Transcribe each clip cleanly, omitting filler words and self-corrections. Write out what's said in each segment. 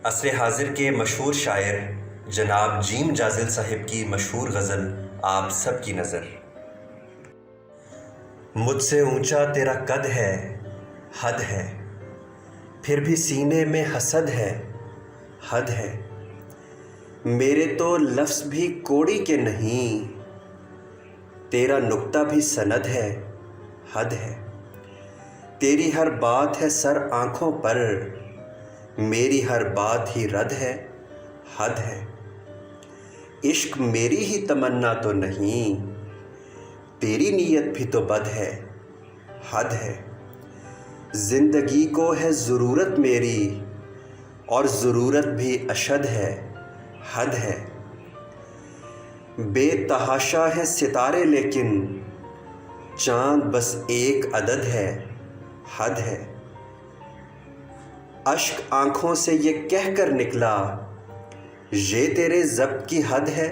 असर हाजिर के मशहूर शायर जनाब जीम जाजिल साहिब की मशहूर गज़ल आप सब की नज़र। मुझसे ऊंचा तेरा कद है, हद है, फिर भी सीने में हसद है, हद है। मेरे तो लफ्ज़ भी कोड़ी के नहीं, तेरा नुक्ता भी सनद है, हद है। तेरी हर बात है सर आँखों पर, मेरी हर बात ही रद है, हद है। इश्क मेरी ही तमन्ना तो नहीं, तेरी नीयत भी तो बद है, हद है। ज़िंदगी को है ज़रूरत मेरी, और ज़रूरत भी अशद है, हद है। बेतहाशा है सितारे लेकिन चाँद बस एक अदद है, हद है। अश्क आँखों से ये कह कर निकला, ये तेरे ज़ब्त की हद है,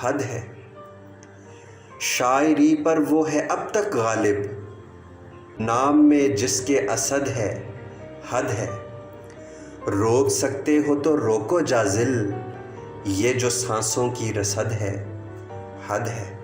हद है। शायरी पर वो है अब तक गालिब, नाम में जिसके असद है, हद है। रोक सकते हो तो रोको जाजिल, ये जो सांसों की रसद है, हद है।